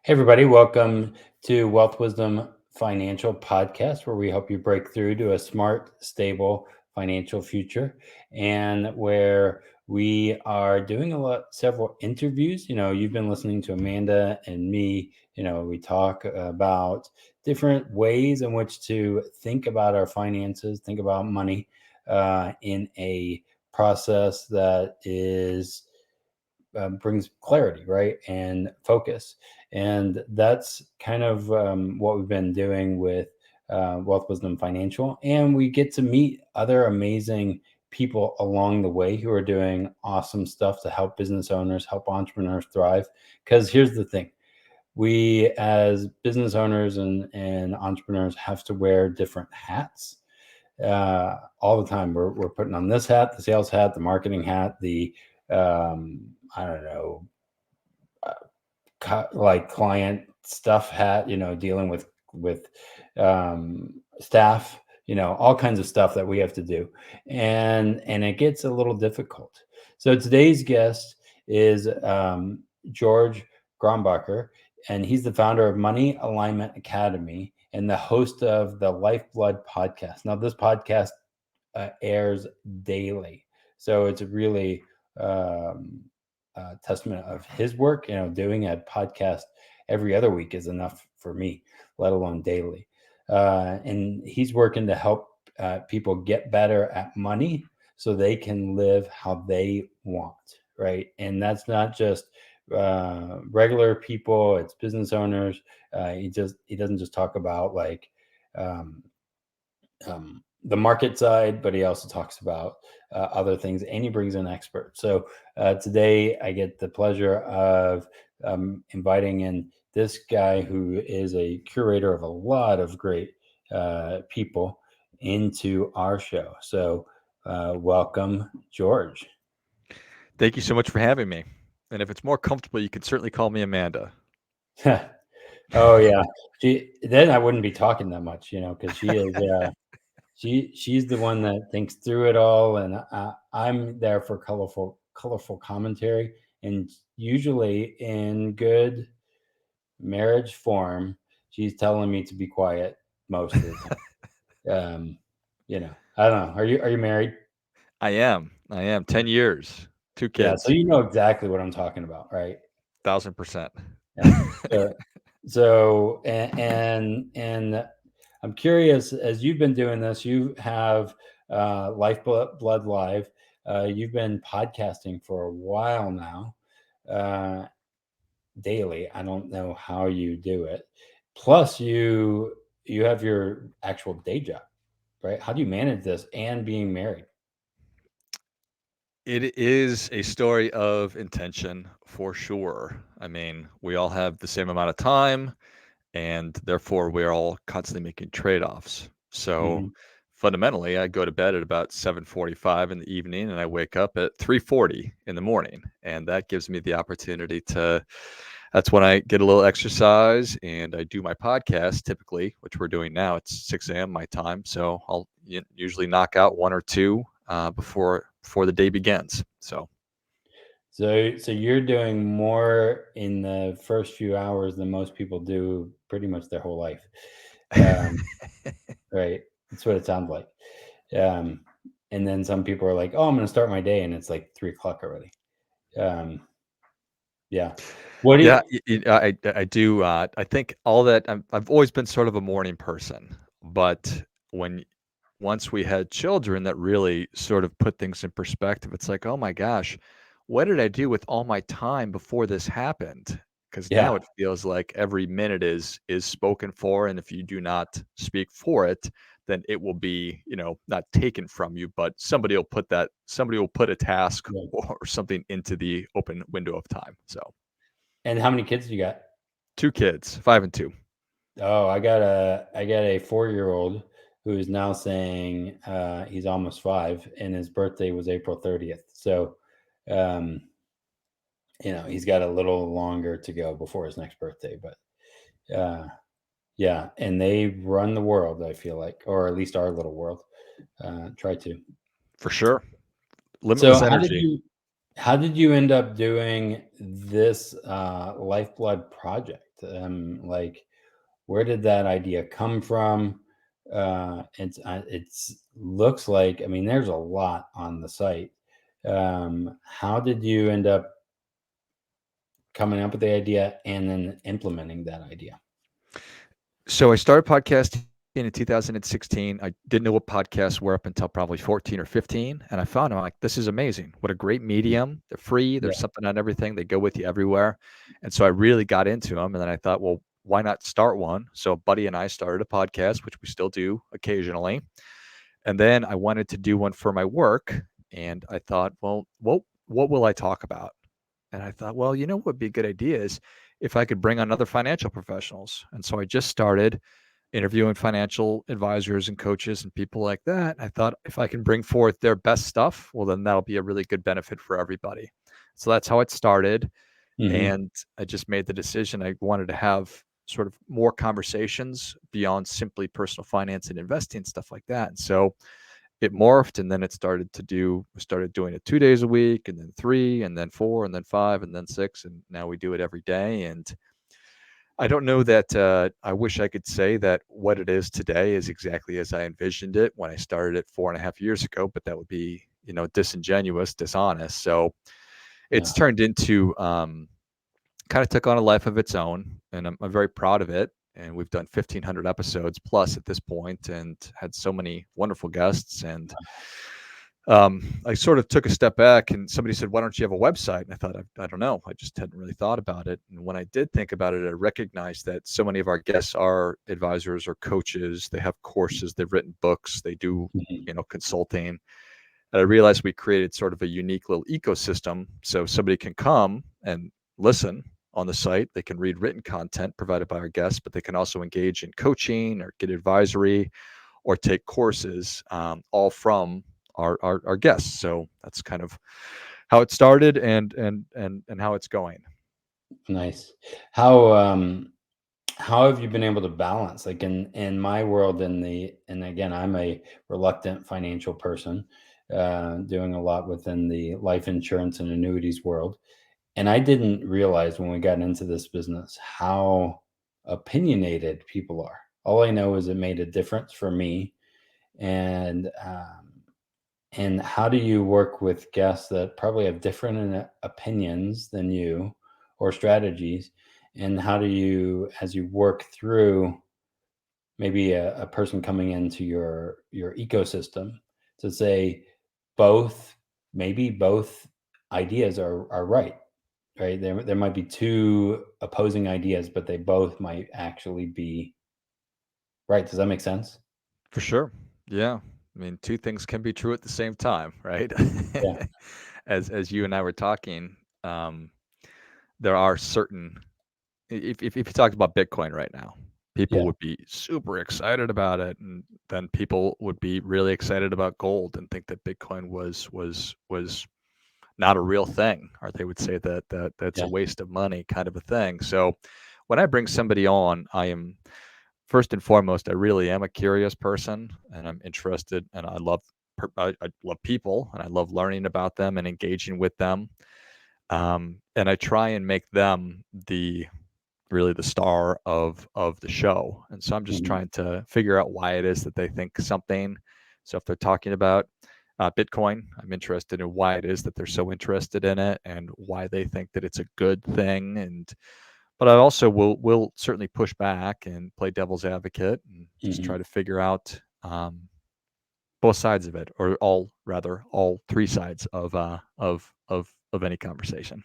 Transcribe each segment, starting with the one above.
Hey, everybody, welcome to Wealth Wisdom Financial Podcast, where we help you break through to a smart, stable financial future, and where we are doing several interviews. You've been listening to Amanda and me. We talk about different ways in which to think about our finances, think about money in a process that is brings clarity, right, and focus. And that's kind of what we've been doing with Wealth Wisdom Financial. And we get to meet other amazing people along the way who are doing awesome stuff to help business owners, help entrepreneurs thrive. Because here's the thing. We, as business owners and entrepreneurs, have to wear different hats all the time. We're putting on this hat, the sales hat, the marketing hat, the I don't know, like client stuff hat, dealing with staff, all kinds of stuff that we have to do, and it gets a little difficult. So today's guest is George Grombacher, and he's the founder of Money Alignment Academy and the host of the Life Blood podcast. Now, this podcast airs daily, so it's really um, testament of his work. Doing a podcast every other week is enough for me, let alone daily. And he's working to help people get better at money so they can live how they want, right? And that's not just regular people; it's business owners. He doesn't just talk about like um, the market side, but he also talks about other things, and he brings in experts. So today I get the pleasure of inviting in this guy who is a curator of a lot of great people into our show. So welcome, George. Thank you so much for having me. And if it's more comfortable, you can certainly call me Amanda. Oh yeah, then I wouldn't be talking that much, because she is. She's the one that thinks through it all, and I'm there for colorful commentary, and usually in good marriage form, she's telling me to be quiet most of the time. I don't know. Are you married? I am. I am. 10 years, two Yeah, so kids, you know exactly what I'm talking about, right? 1000%. Yeah. So, so I'm curious, as you've been doing this, you have Life Blood Live. You've been podcasting for a while now, uh, daily. I don't know how you do it. Plus, you have your actual day job, right? How do you manage this and being married? It is a story of intention for sure. I mean, we all have the same amount of time, and therefore we're all constantly making trade-offs. So Hmm. fundamentally, I go to bed at about 7:45 in the evening and I wake up at 3:40 in the morning, and that gives me the opportunity to that's when I get a little exercise and I do my podcast typically, which we're doing now. It's 6 a.m. my time, so I'll usually knock out one or two before the day begins. So So you're doing more in the first few hours than most people do pretty much their whole life. Um, right. That's what it sounds like. Um, and then some people are like, "Oh, I'm going to start my day," and it's like 3 o'clock already. Um, yeah. What do yeah, you? I do. I think all that I've always been sort of a morning person, but when once we had children, that really sort of put things in perspective. It's like, oh my gosh, what did I do with all my time before this happened? Because now Yeah. it feels like every minute is spoken for, and if you do not speak for it, then it will be, not taken from you, but somebody will put a task Yeah. or something into the open window of time. So And how many kids do you got? two kids, 5 and 2. Oh, I got a 4-year-old who is now saying he's almost 5, and his birthday was April 30th. So, um, he's got a little longer to go before his next birthday, but uh, yeah, and they run the world, I feel like, or at least our little world. Try to. For sure. So Limitless energy. how did you end up doing this lifeblood project? Like, where did that idea come from? It's looks like, I mean, there's a lot on the site. How did you end up coming up with the idea and then implementing that idea? So I started podcasting in 2016. I didn't know what podcasts were up until probably 14 or 15. And I found them like, this is amazing. What a great Mhm. medium. They're free. Yeah. There's something on everything. They go with you everywhere. And so I really got into them. And then I thought, well, why not start one? So a buddy and I started a podcast, which we still do occasionally. And then I wanted to do one for my work. And I thought, well, what will I talk about? And I thought, well, you know what would be a good idea is if I could bring on other financial professionals. And so I just started interviewing financial advisors and coaches and people like that. I thought if I can bring forth their best stuff, well, then that'll be a really good benefit for everybody. So that's how it started. Hmm. And I just made the decision I wanted to have sort of more conversations beyond simply personal finance and investing, stuff like that. And so it morphed, and then it started to do we started doing it 2 days a week, and then three, and then four, and then five, and then six, and now we do it every day. And I don't know that I wish I could say that what it is today is exactly as I envisioned it when I started it 4.5 years ago, but that would be, disingenuous, dishonest. So it's Yeah. turned into kind of took on a life of its own, and I'm very proud of it. And we've done 1,500 episodes plus at this point, and had so many wonderful guests. And I sort of took a step back, and somebody said, "Why don't you have a website?" And I thought, I don't know. I just hadn't really thought about it. And when I did think about it, I recognized that so many of our guests are advisors or coaches. They have courses, they've written books, they do, Mhm. consulting. And I realized we created sort of a unique little ecosystem. So somebody can come and listen on the site. They can read written content provided by our guests, but they can also engage in coaching or get advisory or take courses, all from our guests. So that's kind of how it started, and how it's going. Nice. How um how have you been able to balance, like, in my world, and again, I'm a reluctant financial person, doing a lot within the life insurance and annuities world. And I didn't realize when we got into this business how opinionated people are. All I know is it made a difference for me. And how do you work with guests that probably have different opinions than you, or strategies? And how do you, as you work through maybe a person coming into your ecosystem, to say both, maybe both ideas are right, right? There might be two opposing ideas, but they both might actually be right. Does that make sense? For sure. Yeah. I mean, two things can be true at the same time, right? Yeah. As you and I were talking, there are certain if you talked about Bitcoin right now, people Yeah. would be super excited about it, and then people would be really excited about gold and think that Bitcoin was not a real thing, or they would say that's Yeah. a waste of money, kind of a thing. So when I bring somebody on, I am first and foremost, I really am a curious person, and I'm interested, and I love people, and I love learning about them and engaging with them. And I try and make them really the star of the show. And so I'm just Mhm. trying to figure out why it is that they think something. So if they're talking about Bitcoin, I'm interested in why it is that they're so interested in it and why they think that it's a good thing. And but I also will certainly push back and play devil's advocate and just try Mhm. to figure out both sides of it, or all rather all three sides of any conversation.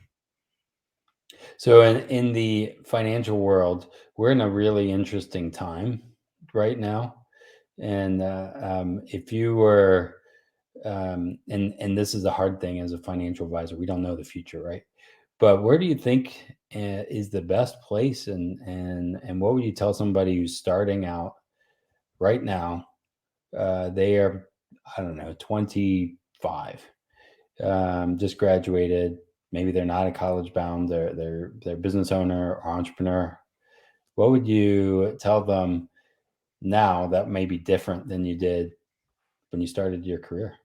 So in the financial world, we're in a really interesting time right now. And if you were, and this is a hard thing as a financial advisor, we don't know the future, right? But where do you think is the best place, and what would you tell somebody who's starting out right now? They are, I don't know, 25, just graduated. Maybe they're not a college bound. They're business owner or entrepreneur. What would you tell them now that may be different than you did when you started your career?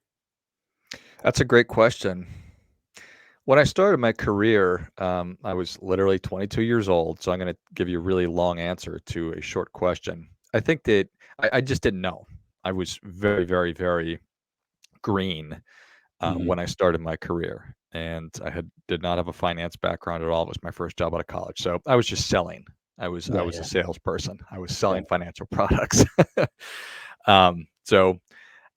That's a great question. When I started my career, I was literally 22 years old. So I'm going to give you a really long answer to a short question. I think that I just didn't know. I was very, very, very green when Hmm. I started my career, and did not have a finance background at all. It was my first job out of college, so I was just selling. I Yeah, was a yeah, salesperson. I was yeah. selling financial products. So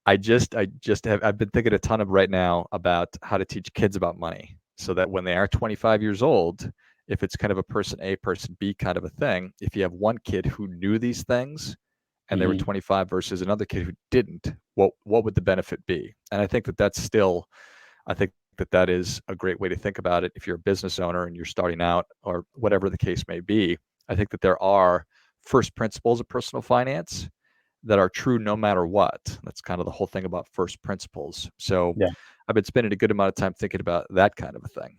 I've been thinking a ton of right now about how to teach kids about money so that when they are 25 years old, if it's kind of a person A, person B kind of a thing, if you have one kid who knew these things and they were Hmm. 25 versus another kid who didn't, what would the benefit be? And I think that that's still I think that that is a great way to think about it if you're a business owner and you're starting out or whatever the case may be. I think that there are first principles of personal finance that are true no matter what. That's kind of the whole thing about first principles. So Yeah. I've been spending a good amount of time thinking about that kind of a thing.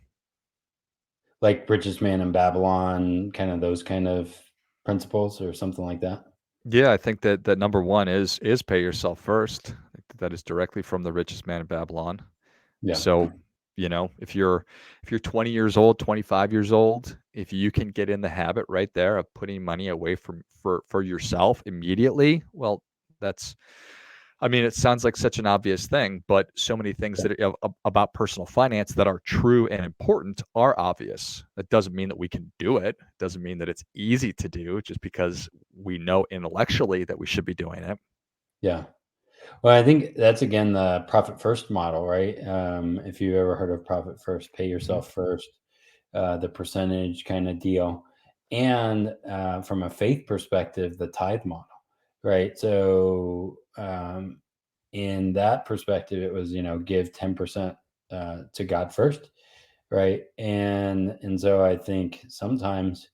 Like Richest Man in Babylon, kind of those kind of principles or something like that. Yeah, I think that number one is pay yourself first. I think that is directly from the richest man in Babylon. Yeah. So, if you're 20 years old, 25 years old, if you can get in the habit right there of putting money away for yourself immediately, well, that's I mean, it sounds like such an obvious thing, but so many things Yeah. that about personal finance that are true and important are obvious. That doesn't mean that we can do it. Doesn't mean that it's easy to do just because we know intellectually that we should be doing it. Yeah. Well, I think that's again the profit first model, right? If you ever heard of profit first, pay Mhm. yourself first, the percentage kind of deal. And from a faith perspective, the tithe model, right? So in that perspective, it was, give 10% to God first, right? And so I think sometimes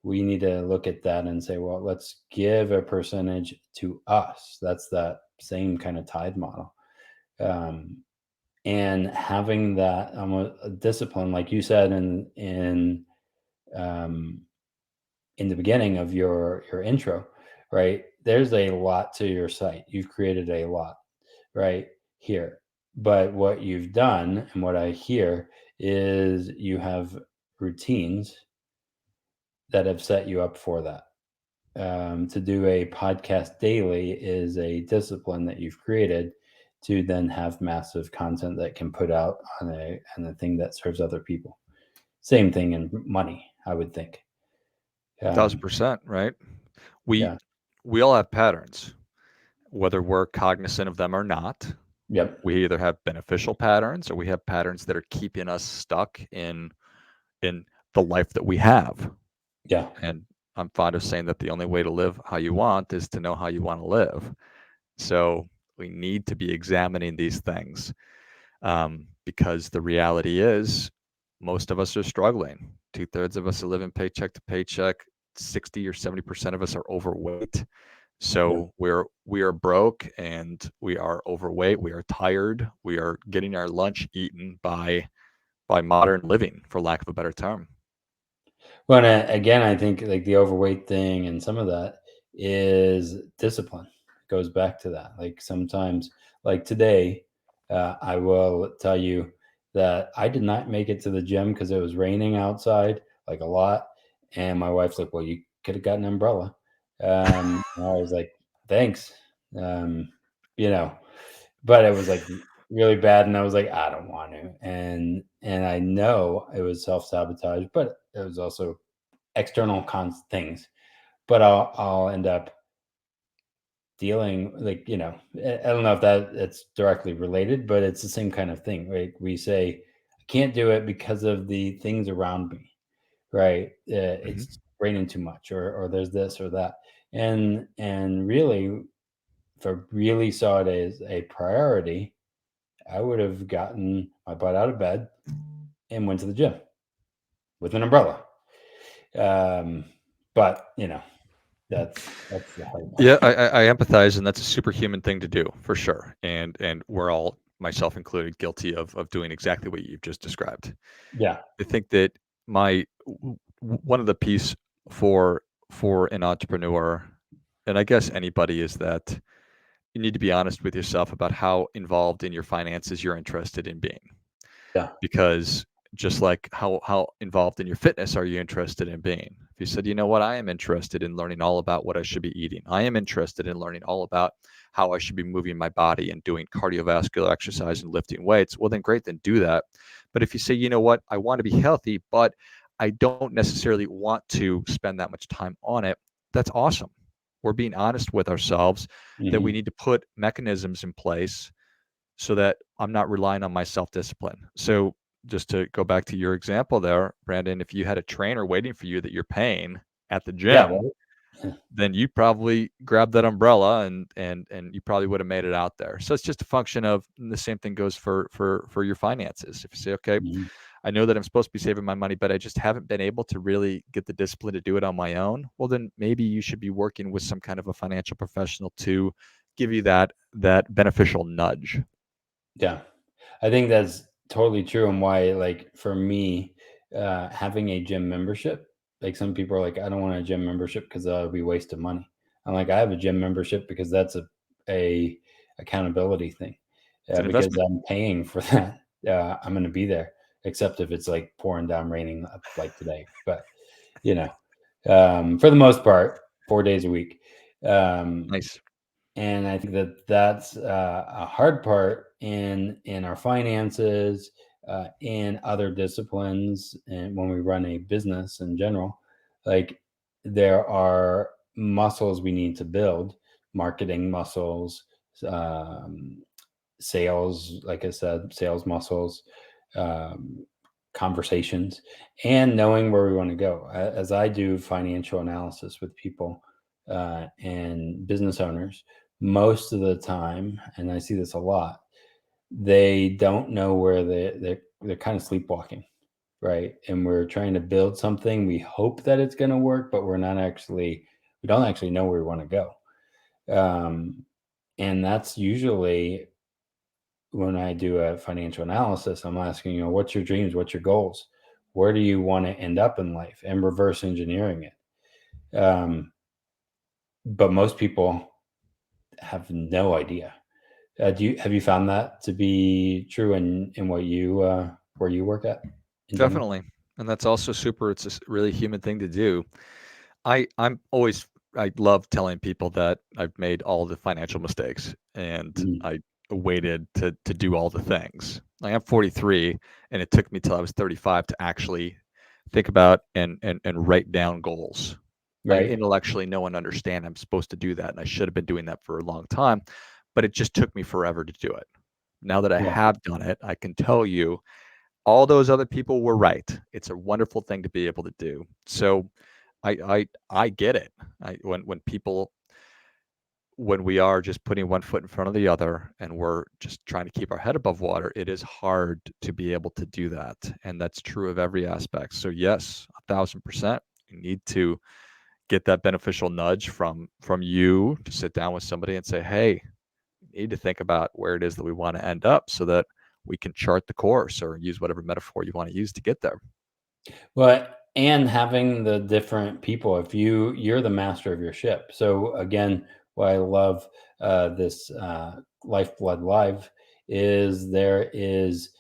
we need to look at that and say, well, let's give a percentage to us. That's that same kind of tithe model. Um, and having that discipline, like you said um, in the beginning of your intro, right? There's a lot to your site. You've created a lot, right here. But what you've done and what I hear is you have routines that have set you up for that. To do a podcast daily is a discipline that you've created to then have massive content that can put out on a thing that serves other people. Same thing in money, I would think. Um, 1000%, right? We yeah. we all have patterns, whether we're cognizant of them or not. Yep. We either have beneficial patterns or we have patterns that are keeping us stuck in the life that we have. Yeah. And I'm fond of saying that the only way to live how you want is to know how you want to live. So we need to be examining these things because the reality is most of us are struggling. Two-thirds of us are living paycheck to paycheck. 60 or 70% of us are overweight. Yeah. So we are broke and we are overweight. We are tired. We are getting our lunch eaten by modern living, for lack of a better term. Well, and again, I think like the overweight thing and some of that is discipline. It goes back to that. Like sometimes, like today, I will tell you that I did not make it to the gym because it was raining outside, like a lot. And my wife's like, "Well, you could have got an umbrella." And I was like, "Thanks," um, you know. But it was like really bad, and I was like, "I don't want to." And I know it was self sabotage, but it was also external things, but I'll end up dealing like I don't know if that it's directly related, but it's the same kind of thing, right? We say I can't do it because of the things around me, right? Mhm. It's raining too much, or there's this or that, and really, if I really saw it as a priority, I would have gotten my butt out of bed and went to the gym with an umbrella. Um, but that's the hard Yeah, part. I empathize, and that's a superhuman thing to do for sure. And we're all, myself included, guilty of doing exactly what you've just described. Yeah, I think that one of the piece for for an entrepreneur, and I guess anybody, is that you need to be honest with yourself about how involved in your finances you're interested in being. yeah, Because just like how involved in your fitness are you interested in being? If you said, you know what, I am interested in learning all about what I should be eating. I am interested in learning all about how I should be moving my body and doing cardiovascular exercise and lifting weights. Well, then great, then do that. But if you say, you know what, I want to be healthy, but I don't necessarily want to spend that much time on it, that's awesome. We're being honest with ourselves that we Hmm. need to put mechanisms in place so that I'm not relying on my self discipline. So, just to go back to your example there, Brandon, if you had a trainer waiting for you that you're paying at the Yeah. gym, then you probably grabbed that umbrella and you probably would have made it out there. So it's just a function of the same thing goes for your finances. If you say, okay, Mhm. I know that I'm supposed to be saving my money, but I just haven't been able to really get the discipline to do it on my own. Well, then maybe you should be working with some kind of a financial professional to give you that beneficial nudge. Yeah. I think that's totally true, and why, like, for me, having a gym membership, like, some people are like, I don't want a gym membership because that'll be waste of money. I'm like, I have a gym membership because that's a accountability thing, It's an because investment. I'm paying for that. I'm going to be there, except if it's like pouring down raining like today. But you know, for the most part, 4 days a week. Um, Nice. and I think that that's a hard part in our finances, in other disciplines, and when we run a business in general. Like, there are muscles we need to build, marketing muscles, um, sales, like I said, sales muscles, um, conversations, and knowing where we want to go. As I do financial analysis with people, and business owners, most of the time, and I see this a lot, they don't know where they're kind of sleepwalking, right? And we're trying to build something. We hope that it's going to work, but we don't actually know where we want to go. Um, and that's usually when I do a financial analysis, I'm asking, what's your dreams? What's your goals? Where do you want to end up in life? And reverse engineering it. But most people have no idea. Have you found that to be true in what you where you work at in general? Definitely. And that's also super, it's a really human thing to do. I'm always I love telling people that I've made all the financial mistakes and Mhm. I waited to do all the things. Like I'm 43 and it took me till I was 35 to actually think about and write down goals. I Right? intellectually know and understand I'm supposed to do that and I should have been doing that for a long time, but it just took me forever to do it. Now that I Yeah. have done it, I can tell you all those other people were right. It's a wonderful thing to be able to do. So I get it. When people when we are just putting one foot in front of the other and we're just trying to keep our head above water, it is hard to be able to do that. And that's true of every aspect. So yes, 1,000%. You need to get that beneficial nudge from you to sit down with somebody and say, hey, we need to think about where it is that we want to end up so that we can chart the course or use whatever metaphor you want to use to get there. Well, and having the different people, if you're the master of your ship. So again, what I love, this Lifeblood Live, is there is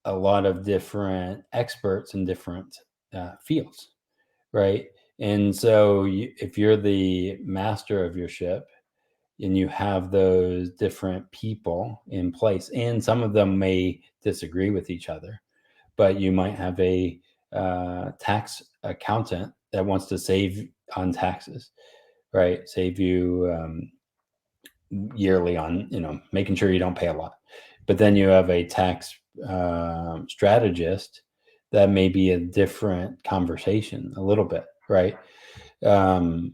a lot of different experts in different fields, right? And so if you're the master of your ship and you have those different people in place, and some of them may disagree with each other, but you might have a tax accountant that wants to save on taxes, right? Save you yearly on, making sure you don't pay a lot. But then you have a tax strategist that may be a different conversation a little bit, right? Um,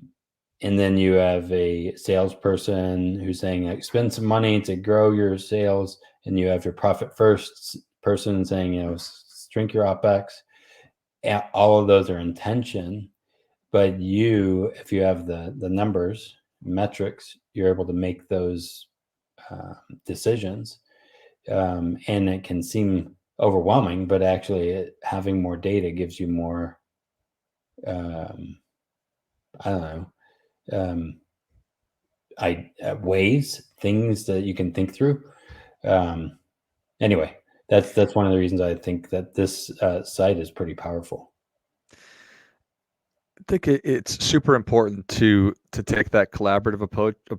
and then you have a salesperson who's saying, like, spend some money to grow your sales. And you have your profit first person saying, shrink your OPEX. And all of those are intention. But if you have the numbers, metrics, you're able to make those decisions. And it can seem overwhelming, but actually, having more data gives you more, um, I don't know, um, ways, things that you can think through. Um, anyway, That's one of the reasons I think that this site is pretty powerful. I think it's super important to take that collaborative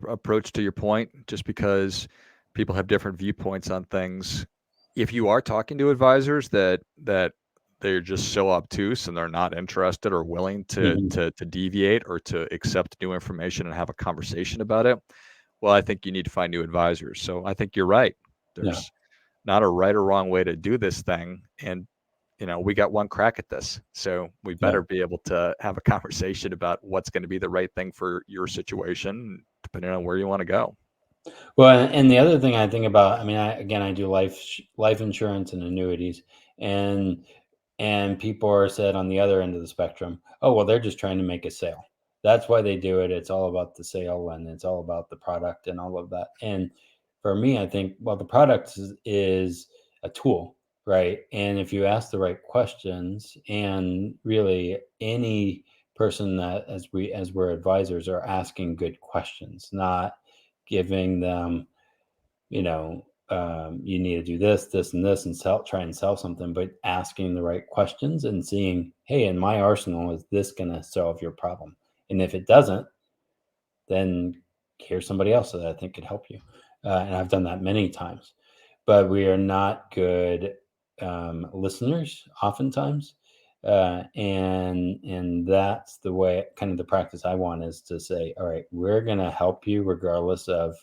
approach to your point, just because people have different viewpoints on things. If you are talking to advisors that they're just so obtuse and they're not interested or willing Hmm. to deviate or to accept new information and have a conversation about it, well, I think you need to find new advisors. So I think you're right. Yeah, There's not a right or wrong way to do this thing, and we got one crack at this, so we yeah. better be able to have a conversation about what's going to be the right thing for your situation, depending on where you want to go. Well, and the other thing I think about, I mean, I do life insurance and annuities, and people are said on the other end of the spectrum, oh well, they're just trying to make a sale. That's why they do it. It's all about the sale, and it's all about the product and all of that. And for me, I think, well, the product is a tool, right? And if you ask the right questions, and really any person that, as we're advisors, are asking good questions, not giving them, you need to do this, this, and this, and try and sell something, but asking the right questions and seeing, hey, in my arsenal, is this going to solve your problem? And if it doesn't, then here's somebody else that I think could help you. And I've done that many times, but we are not good listeners oftentimes. And that's the way, kind of the practice I want, is to say, all right, we're going to help you regardless of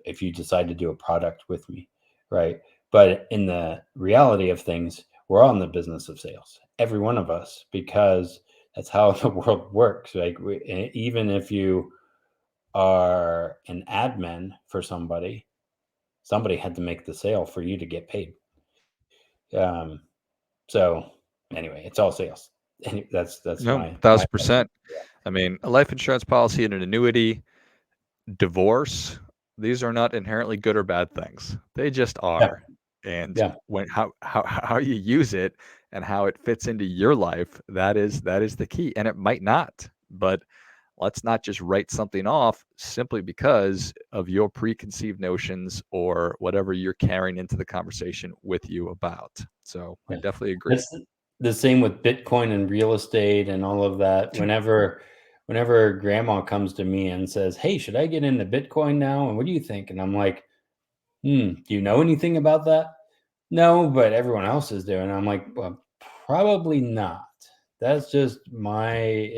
if you decide to do a product with me, right? But in the reality of things, we're all in the business of sales, every one of us, because that's how the world works. Like, even if you are an admin for somebody, somebody had to make the sale for you to get paid. Um, so anyway, it's all sales. And that's No, my 1000%. I mean, a life insurance policy and an annuity, divorce, these are not inherently good or bad things. They just yeah, are. And yeah. when how you use it and how it fits into your life, that is the key. And it might not, but let's not just write something off simply because of your preconceived notions or whatever you're carrying into the conversation with you about. So I Yeah. definitely agree. That's the same with Bitcoin and real estate and all of that. Whenever grandma comes to me and says, "Hey, should I get into Bitcoin now? And what do you think?" And I'm like, do you know anything about that?" No, but everyone else is doing. I'm like, well, probably not. That's just my,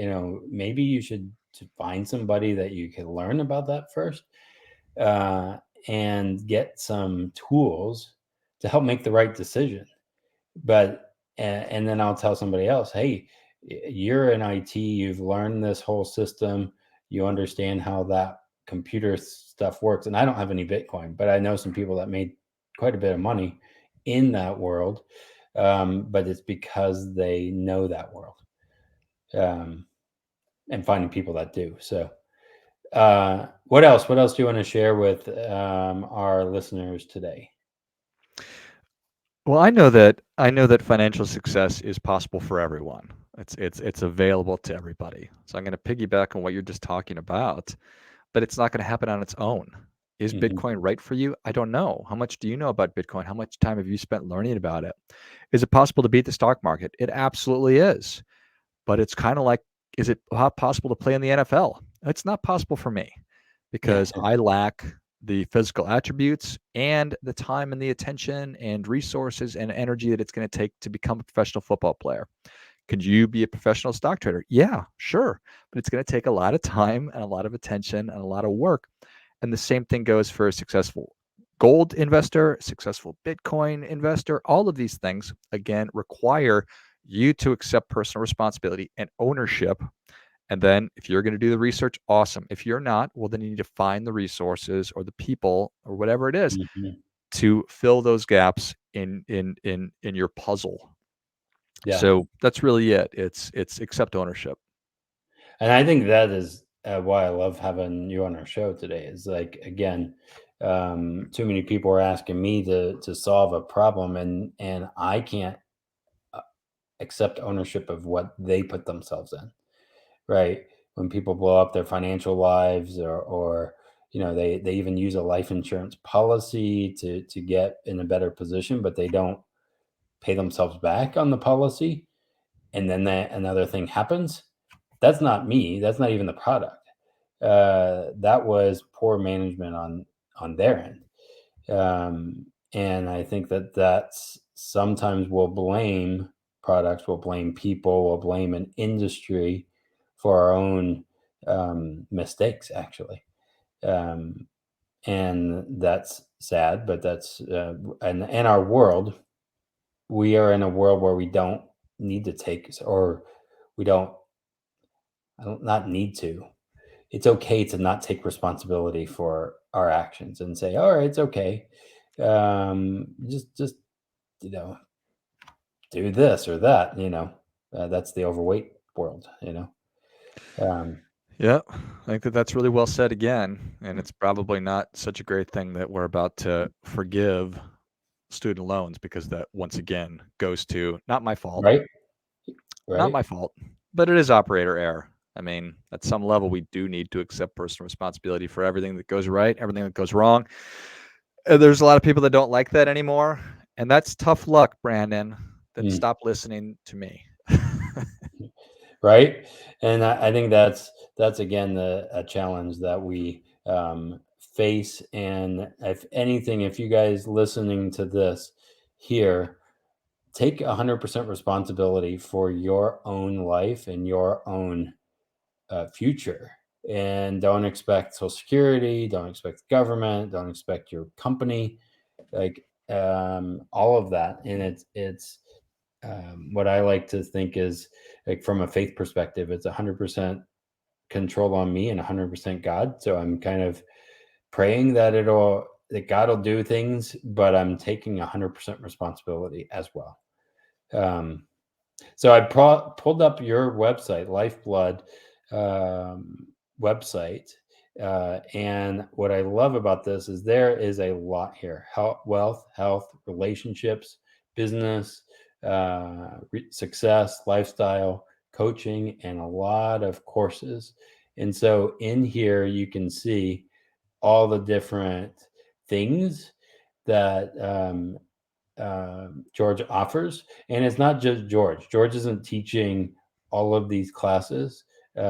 maybe you should to find somebody that you can learn about that first, uh, and get some tools to help make the right decision. But and then I'll tell somebody else, "Hey, you're in IT, you've learned this whole system, you understand how that computer stuff works." And I don't have any Bitcoin, but I know some people that made quite a bit of money in that world, but it's because they know that world, um, and finding people that do. So, what else? What else do you want to share with our listeners today? Well, I know that financial success is possible for everyone. It's available to everybody. So I'm going to piggyback on what you're just talking about, but it's not going to happen on its own. Is Hmm. Bitcoin right for you? I don't know. How much do you know about Bitcoin? How much time have you spent learning about it? Is it possible to beat the stock market? It absolutely is. But it's kind of like, is it possible to play in the NFL? It's not possible for me Yeah, because I lack the physical attributes and the time and the attention and resources and energy that it's going to take to become a professional football player. Could you be a professional stock trader? Yeah, sure. But it's going to take a lot of time and a lot of attention and a lot of work. And the same thing goes for a successful gold investor, successful Bitcoin investor. All of these things, again, require you to accept personal responsibility and ownership. And then if you're going to do the research, awesome. If you're not, well, then you need to find the resources or the people or whatever it is hmm, to fill those gaps in your puzzle. yeah. So that's really it. It's accept ownership. And I think that is why I love having you on our show today. Is like, again, too many people are asking me to solve a problem, and I can't uh, accept ownership of what they put themselves in. Right? When people blow up their financial lives, or They even use a life insurance policy to get in a better position, but they don't pay themselves back on the policy, and then another thing happens. That's not me. That's not even the product. That was poor management on their end. And I think that's sometimes we'll blame products, we'll blame people, we'll blame an industry for our own mistakes, actually. Um, and that's sad, but that's and in our world, we are in a world where we don't need to take, or we don't, I don't not need to. It's okay to not take responsibility for our actions and say, all right, it's okay. Just you know, do this or that. That's the overweight world. Um, Yeah, I think that that's really well said again, and it's probably not such a great thing that we're about to forgive student loans because that once again goes to right, not right. my fault, but it is operator error. I mean, at some level, we do need to accept personal responsibility for everything that goes right, everything that goes wrong. And there's a lot of people that don't like that anymore, and that's tough luck, Brandon. Then Mm. stop listening to me. Right, and I think that's again a challenge that we face. And if anything, if you guys listening to this here, take 100% responsibility for your own life and your own future, and don't expect social security, don't expect the government, don't expect your company, like all of that. And it's what I like to think is, like, from a faith perspective, it's 100% control on me and 100% God. So I'm kind of praying that God will do things, but I'm taking 100% responsibility as well. Um, so I pulled up your website, Lifeblood um, website. And what I love about this is there is a lot here: wealth, health, relationships, business, success, lifestyle, coaching, and a lot of courses. And so in here, you can see all the different things that George offers. And it's not just George. George isn't teaching all of these classes. I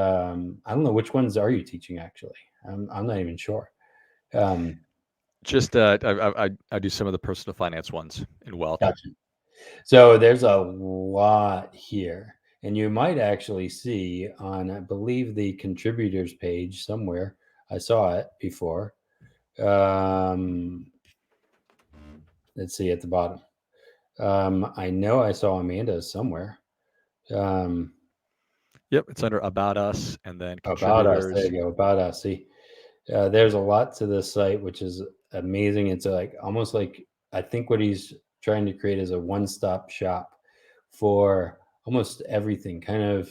don't know, which ones are you teaching actually? I'm not even sure. Um, Just I do some of the personal finance ones in wealth. Gotcha. So there's a lot here. And you might actually see on, I believe, the contributors page somewhere. I saw it before. Um, let's see at the bottom. I know I saw Amanda's somewhere. Um, Yep, it's under About Us and then About Us. There Contributors. you go. About Us. See, there's a lot to this site, which is amazing. It's like almost like, I think what he's trying to create is a one-stop shop for almost everything, kind of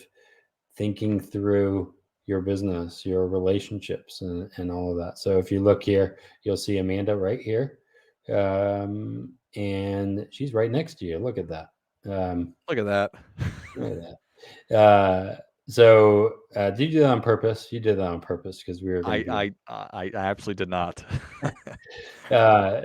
thinking through your business, your relationships, and all of that. So if you look here, you'll see Amanda right here. And she's right next to you. Look at that. Look at that. Look at that. So did you do that on purpose? You did that on purpose because we were going to be. I absolutely did not. Uh,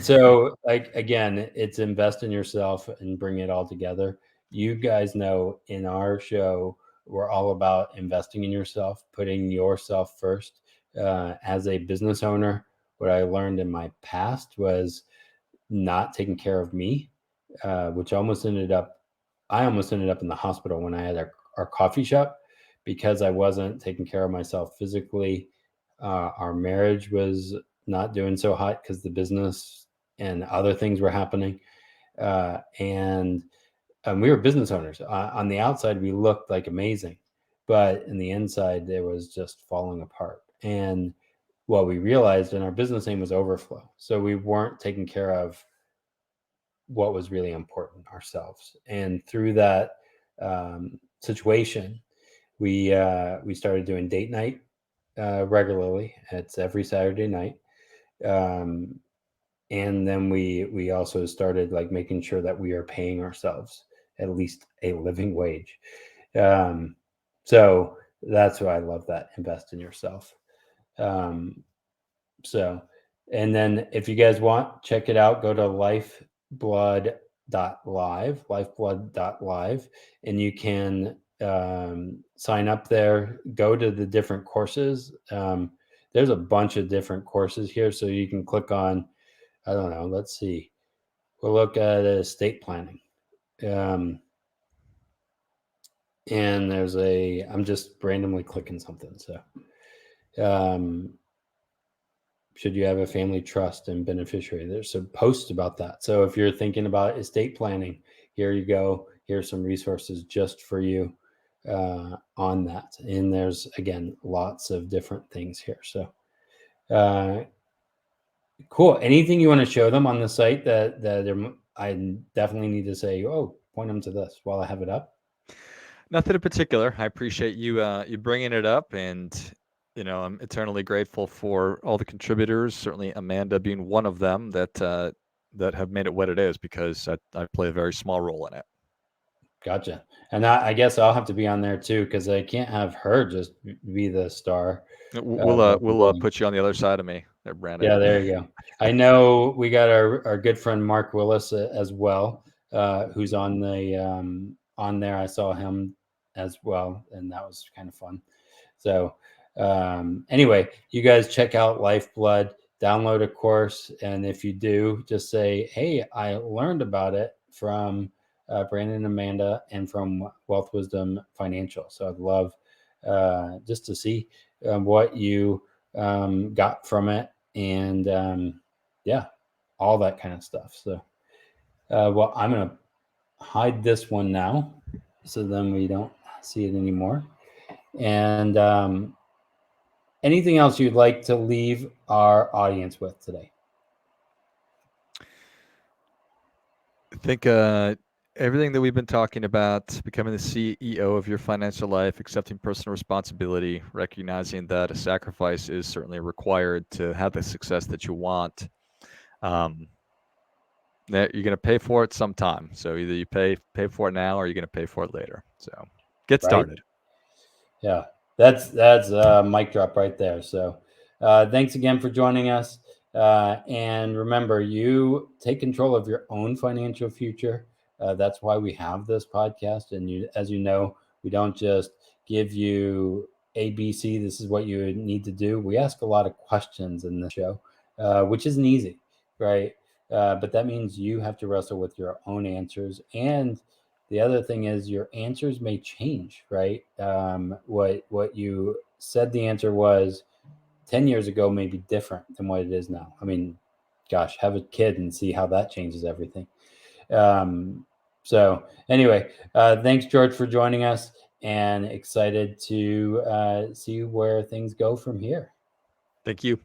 so, like, again, it's invest in yourself and bring it all together. You guys know in our show, we're all about investing in yourself, putting yourself first. As a business owner, what I learned in my past was not taking care of me, which I almost ended up in the hospital when I had our coffee shop because I wasn't taking care of myself physically. Our marriage was not doing so hot because the business and other things were happening. And We were business owners. On the outside, we looked like amazing, but in the inside, it was just falling apart. And what we realized, and our business name was Overflow. So we weren't taking care of what was really important, ourselves. And through that situation, we started doing date night regularly. It's every Saturday night. Um, and then we also started, like, making sure that we are paying ourselves at least a living wage. Um, so that's why I love that invest in yourself. Um, So, and then if you guys want, check it out. Go to lifeblood.live, and you can sign up there. Go to the different courses. There's a bunch of different courses here, so you can click on, I don't know, let's see. We'll look at estate planning. And there's I'm just randomly clicking something. So, should you have a family trust and beneficiary? There's a post about that. So if you're thinking about estate planning, here you go. Here's some resources just for you on that. And there's, again, lots of different things here. So cool. Anything you want to show them on the site I definitely need to say, oh, point them to this while I have it up? Nothing in particular. I appreciate you bringing it up, and I'm eternally grateful for all the contributors. Certainly, Amanda being one of them that have made it what it is, because I play a very small role in it. Gotcha. And I guess I'll have to be on there too, because I can't have her just be the star. We'll put you on the other side of me there, Brandon. Yeah, there you go. I know we got our good friend Mark Willis as well, who's on on there. I saw him as well, and that was kind of fun. So anyway, you guys check out Lifeblood, download a course, and if you do, just say, "Hey, I learned about it from Brandon and Amanda and from Wealth Wisdom Financial." So I'd love just to see what you got from it, and yeah, all that kind of stuff. So, well, I'm gonna hide this one now, so then we don't see it anymore. And anything else you'd like to leave our audience with today? I think everything that we've been talking about, becoming the CEO of your financial life, accepting personal responsibility, recognizing that a sacrifice is certainly required to have the success that you want. That you're going to pay for it sometime. So either you pay for it now, or you're going to pay for it later. So get started. Yeah, that's a mic drop right there. So thanks again for joining us. And remember, you take control of your own financial future. That's why we have this podcast. And as you know, we don't just give you ABC, this is what you need to do. We ask a lot of questions in the show, which isn't easy, right? But that means you have to wrestle with your own answers. And the other thing is your answers may change, right? What you said the answer was 10 years ago may be different than what it is now. I mean, gosh, have a kid and see how that changes everything. So anyway, thanks, George, for joining us, and excited to see where things go from here. Thank you.